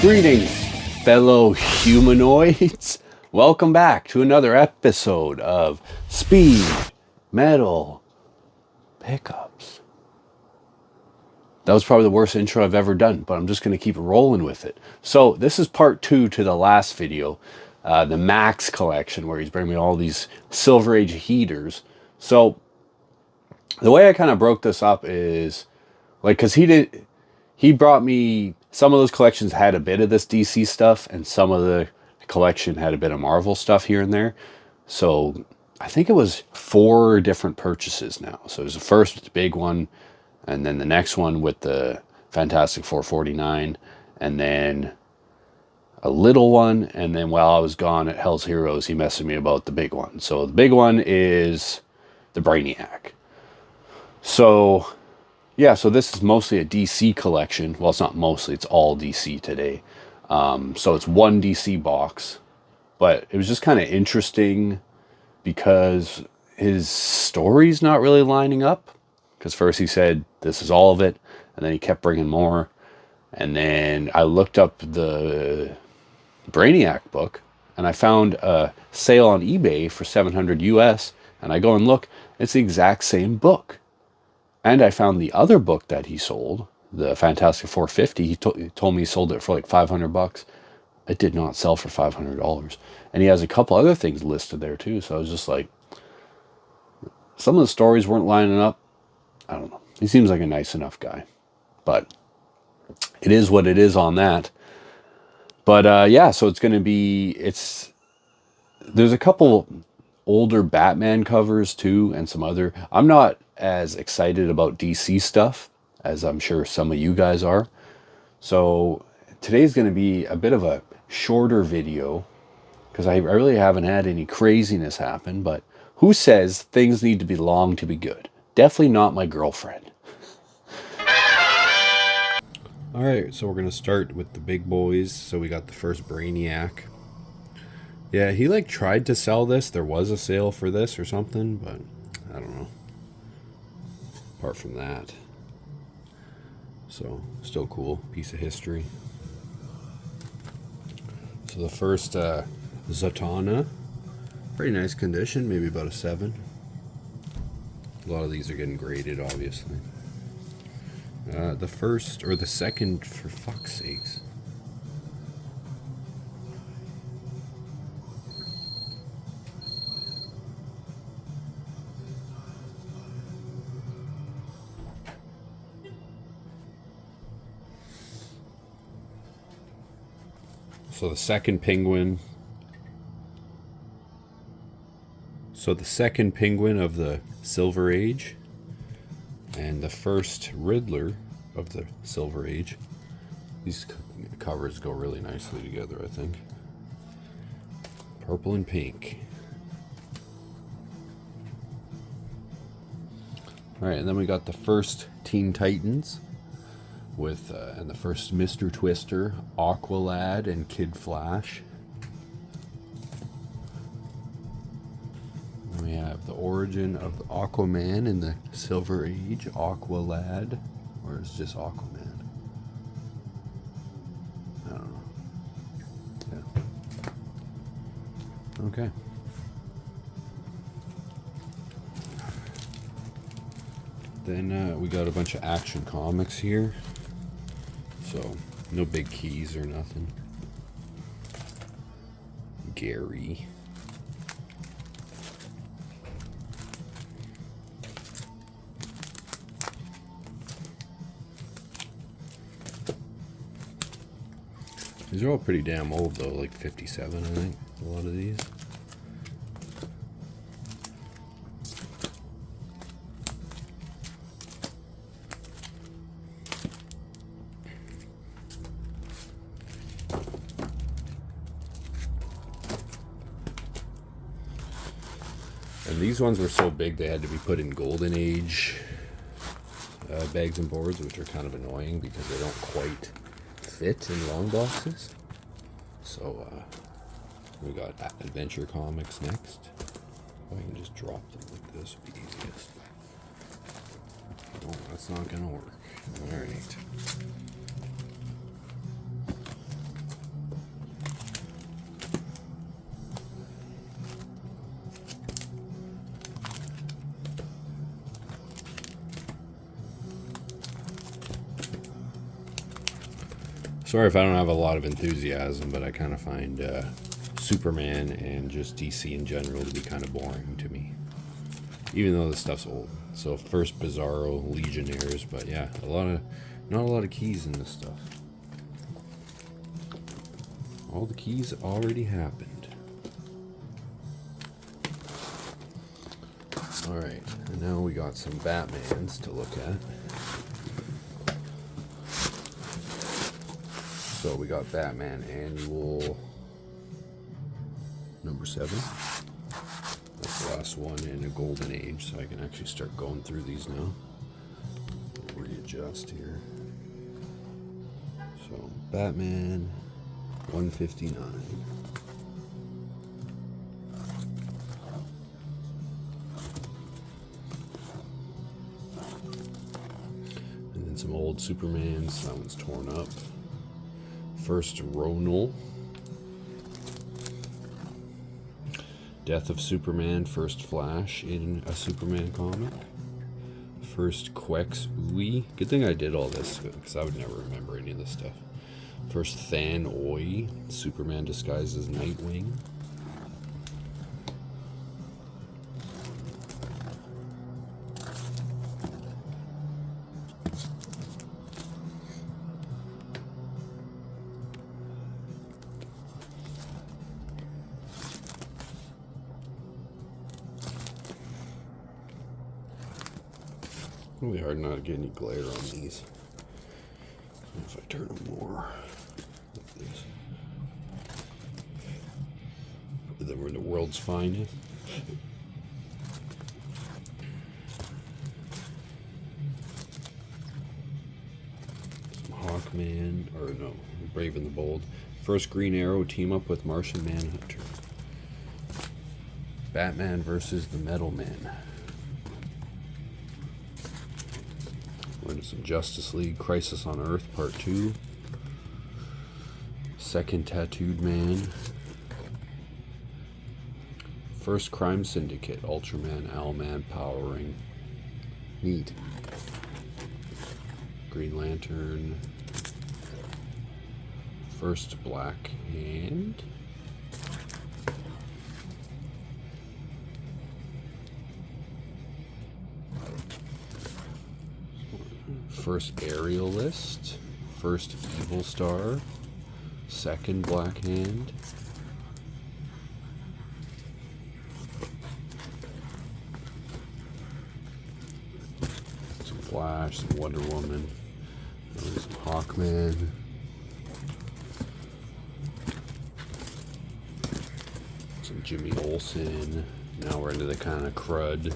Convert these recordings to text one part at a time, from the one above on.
Greetings, fellow humanoids. Welcome back to another episode of Speed Metal Pickups. That was probably the worst intro I've ever done, but I'm just going to keep rolling with it. So this is part 2 to the last video, the Max collection, where he's bringing me all these Silver Age heaters. So the way I kind of broke this up is, like, because he brought me, some of those collections had a bit of this DC stuff, and some of the collection had a bit of Marvel stuff here and there. So I think it was 4 different purchases now. So it was the first, the big one, and then the next one with the Fantastic Four 49, and then a little one, and then while I was gone at Hell's Heroes, he messaged me about the big one. So the big one is the Brainiac. So yeah, so this is mostly a DC collection. Well, it's not mostly, it's all DC today. So it's one DC box, but it was just kind of interesting because his story's not really lining up. Because first he said, this is all of it, and then he kept bringing more. And then I looked up the Brainiac book, and I found a sale on eBay for $700 US, and I go and look, it's the exact same book. And I found the other book that he sold, the Fantastic Four 50. He told me he sold it for like $500. It did not sell for $500. And he has a couple other things listed there too. So I was just like, some of the stories weren't lining up. I don't know. He seems like a nice enough guy. But it is what it is on that. But yeah, so it's going to be, there's a couple older Batman covers too, and some other. I'm not as excited about DC stuff as I'm sure some of you guys are. So today's going to be a bit of a shorter video because I really haven't had any craziness happen, but who says things need to be long to be good? Definitely not my girlfriend. All right, so we're going to start with the big boys. So we got the first Brainiac. Yeah, he like tried to sell this. There was a sale for this or something, but I don't know. Apart from that. So, still cool. Piece of history. So the first Zatanna. Pretty nice condition. Maybe about a 7. A lot of these are getting graded, obviously. The first, or the second, for fuck's sakes. So the second Penguin. So the second Penguin of the Silver Age. And the first Riddler of the Silver Age. These covers go really nicely together, I think. Purple and pink. Alright, and then we got the first Teen Titans. With and the first Mr. Twister, Aqualad, and Kid Flash. And we have the origin of Aquaman in the Silver Age, Aqualad, or it's just Aquaman. I don't know. Yeah. Okay. Then we got a bunch of Action Comics here. So, no big keys or nothing. Gary. These are all pretty damn old though, like 57 I think, a lot of these. And these ones were so big they had to be put in Golden Age bags and boards, which are kind of annoying because they don't quite fit in long boxes. So we got Adventure Comics next. If I can just drop them like this would be easiest. No, that's not gonna work. Alright. Sorry if I don't have a lot of enthusiasm, but I kind of find Superman and just DC in general to be kind of boring to me, even though this stuff's old. So first Bizarro, Legionnaires, but yeah, not a lot of keys in this stuff. All the keys already happened. Alright, and now we got some Batmans to look at. So we got Batman Annual number 7. That's the last one in a golden age, so I can actually start going through these now. Readjust here. So Batman 159. And then some old Supermans. That one's torn up. First Ronal. Death of Superman, first Flash in a Superman comic. First Quex Uy. Good thing I did all this, because I would never remember any of this stuff. First Than Oi, Superman disguised as Nightwing. Really hard not to get any glare on these. If I turn them more like this. Then we're the world's finest. Some Hawkman, or no, Brave and the Bold. First Green Arrow team up with Martian Manhunter. Batman versus the Metal Man. Into some Justice League, Crisis on Earth Part 2. Second Tattooed Man. First Crime Syndicate, Ultraman, Owlman, Power Ring. Neat. Green Lantern. First Black Hand. First Aerialist, first Evil Star, second Black Hand, some Flash, some Wonder Woman, some Hawkman, some Jimmy Olsen. Now we're into the kind of crud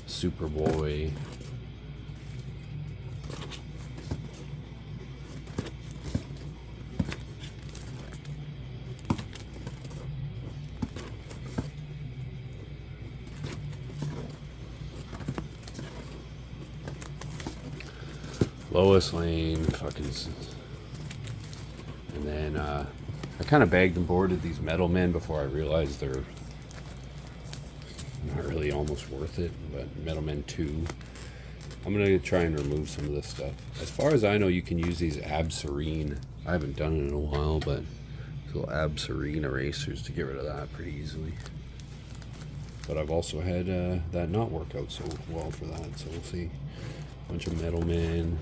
Superboy. Lois Lane, fucking, and then I kind of bagged and boarded these Metal Men before I realized they're not really almost worth it. But Metal Men 2, I'm gonna try and remove some of this stuff. As far as I know, you can use these Abserine. I haven't done it in a while, but these little Abserine erasers to get rid of that pretty easily. But I've also had that not work out so well for that, so we'll see. Bunch of Metal Men.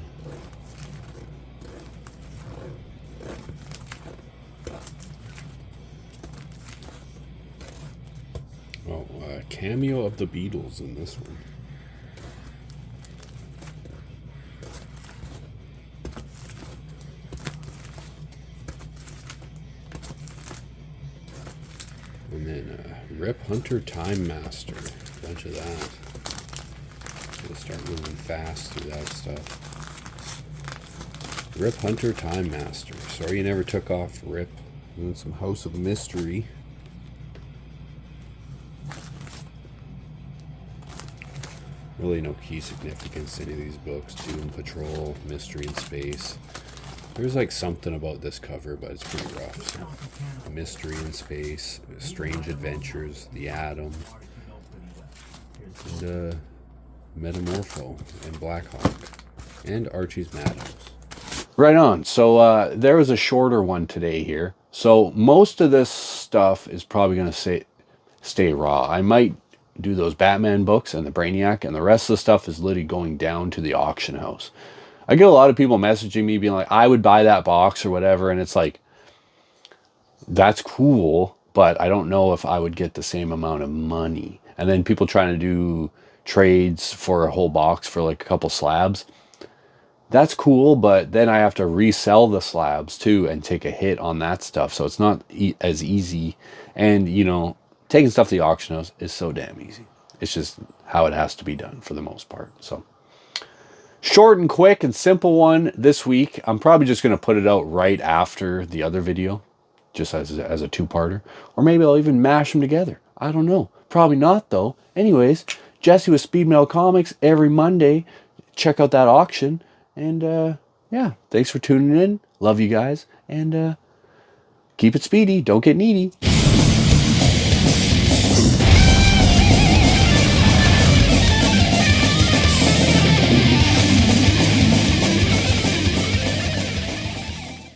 Oh, cameo of the Beatles in this one. And then Rip Hunter Time Master. A bunch of that. Gonna start moving fast through that stuff. Rip Hunter Time Master. Sorry you never took off, Rip. And then some House of Mystery. Really no key significance to any of these books. Doom Patrol, Mystery in Space. There's like something about this cover, but it's pretty rough. So. Mystery in Space, Strange Adventures, The Atom, and Metamorpho, and Blackhawk, and Archie's Madhouse. Right on. So there was a shorter one today here. So most of this stuff is probably going to stay raw. I might do those Batman books and the Brainiac, and the rest of the stuff is literally going down to the auction house. I get a lot of people messaging me being like, I would buy that box or whatever, and it's like, that's cool, but I don't know if I would get the same amount of money. And then people trying to do trades for a whole box for like a couple slabs. That's cool, but then I have to resell the slabs too and take a hit on that stuff. So it's not as easy. And, you know, taking stuff to the auction house is so damn easy. It's just how it has to be done for the most part. So short and quick and simple one this week. I'm probably just going to put it out right after the other video, just as a two-parter. Or maybe I'll even mash them together. I don't know. Probably not, though. Anyways, Jesse with Speed Metal Comics every Monday. Check out that auction. And yeah, thanks for tuning in. Love you guys. And keep it speedy. Don't get needy.